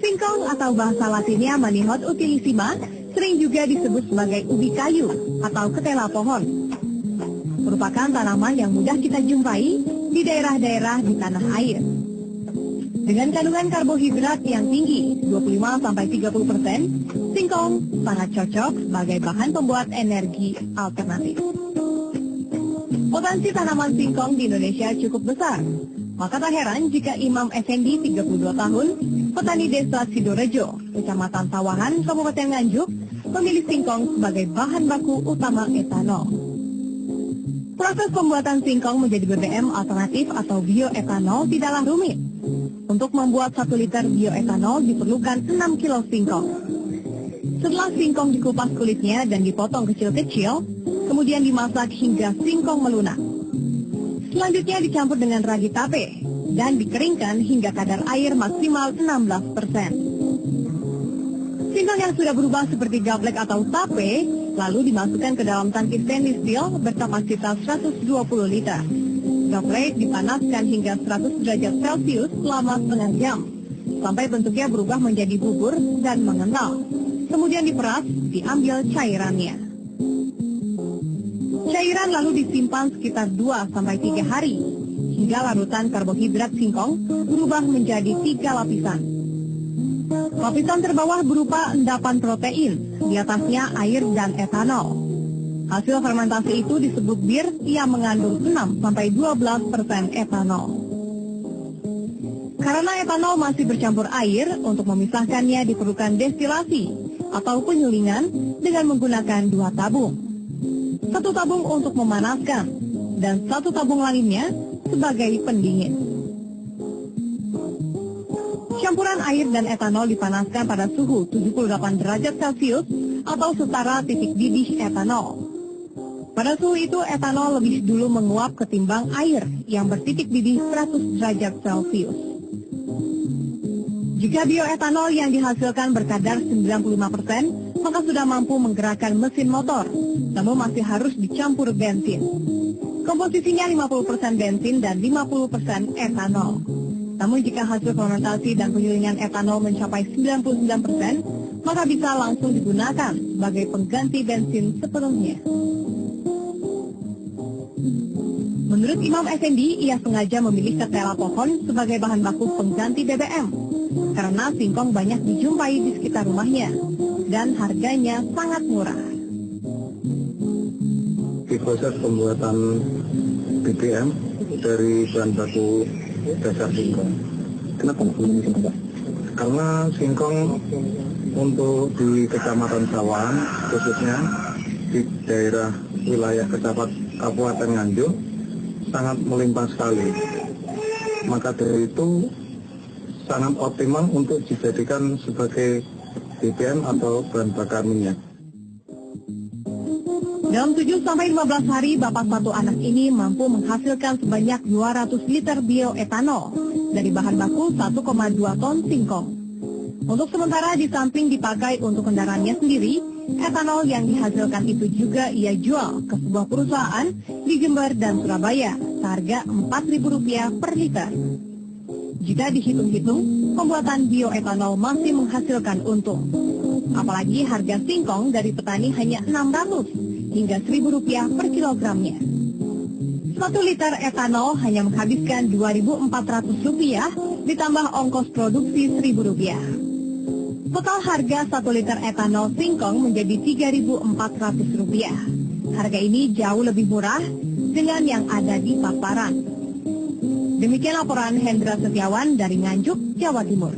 Singkong atau bahasa latinnya Manihot utilissima sering juga disebut sebagai ubi kayu atau ketela pohon. Merupakan tanaman yang mudah kita jumpai di daerah-daerah di tanah air. Dengan kandungan karbohidrat yang tinggi, 25-30%, singkong sangat cocok sebagai bahan pembuat energi alternatif. Potensi tanaman singkong di Indonesia cukup besar. Maka tak heran jika Imam Effendi 32 tahun, petani desa Sidorejo, Kecamatan Sawahan, Kabupaten Nganjuk, memilih singkong sebagai bahan baku utama etanol. Proses pembuatan singkong menjadi BBM alternatif atau bioetanol tidaklah rumit. Untuk membuat 1 liter bioetanol diperlukan 6 kilo singkong. Setelah singkong dikupas kulitnya dan dipotong kecil-kecil, kemudian dimasak hingga singkong melunak. Selanjutnya dicampur dengan ragi tape dan dikeringkan hingga kadar air maksimal 16%. Singkong yang sudah berubah seperti gaplek atau tape lalu dimasukkan ke dalam tangki stainless steel berkapasitas 120 liter. Gaplek dipanaskan hingga 100 derajat Celcius selama setengah jam, sampai bentuknya berubah menjadi bubur dan mengental. Kemudian diperas, diambil cairannya. Cairan lalu disimpan sekitar 2-3 hari, hingga larutan karbohidrat singkong berubah menjadi 3 lapisan. Lapisan terbawah berupa endapan protein, di atasnya air dan etanol. Hasil fermentasi itu disebut bir yang mengandung 6-12% etanol. Karena etanol masih bercampur air, untuk memisahkannya diperlukan destilasi atau penyulingan dengan menggunakan 2 tabung. 1 tabung untuk memanaskan dan 1 tabung lainnya sebagai pendingin. Campuran air dan etanol dipanaskan pada suhu 78 derajat Celcius atau setara titik didih etanol. Pada suhu itu, etanol lebih dulu menguap ketimbang air yang bertitik didih 100 derajat Celcius. Jika bioetanol yang dihasilkan berkadar 95%, maka sudah mampu menggerakkan mesin motor, namun masih harus dicampur bensin. Komposisinya 50% bensin dan 50% etanol. Namun jika hasil fermentasi dan penyulingan etanol mencapai 99%, maka bisa langsung digunakan sebagai pengganti bensin sepenuhnya. Menurut Imam Effendi, ia sengaja memilih ketela pohon sebagai bahan baku pengganti BBM, karena singkong banyak dijumpai di sekitar rumahnya, dan harganya sangat murah. Di proses pembuatan BBM dari bahan baku dasar singkong. Kenapa memilih singkong, Pak? Karena singkong untuk di Kecamatan Sawahan, khususnya di daerah wilayah Kabupaten Nganjuk, sangat melimpah sekali. Maka dari itu sangat optimal untuk dijadikan sebagai BBM atau bahan bakar minyak. Dalam 7-15 hari, bapak 1 anak ini mampu menghasilkan sebanyak 200 liter bioetanol dari bahan baku 1,2 ton singkong. Untuk sementara, di samping dipakai untuk kendaraannya sendiri, etanol yang dihasilkan itu juga ia jual ke sebuah perusahaan di Jember dan Surabaya seharga Rp4.000 per liter. Jika dihitung-hitung, pembuatan bioetanol masih menghasilkan untung. Apalagi harga singkong dari petani hanya Rp600 hingga Rp1.000 per kilogramnya. 1 liter etanol hanya menghabiskan Rp2.400 ditambah ongkos produksi Rp1.000. Total harga 1 liter etanol singkong menjadi Rp3.400. Harga ini jauh lebih murah dengan yang ada di pasaran. Demikian laporan Hendra Setiawan dari Nganjuk, Jawa Timur.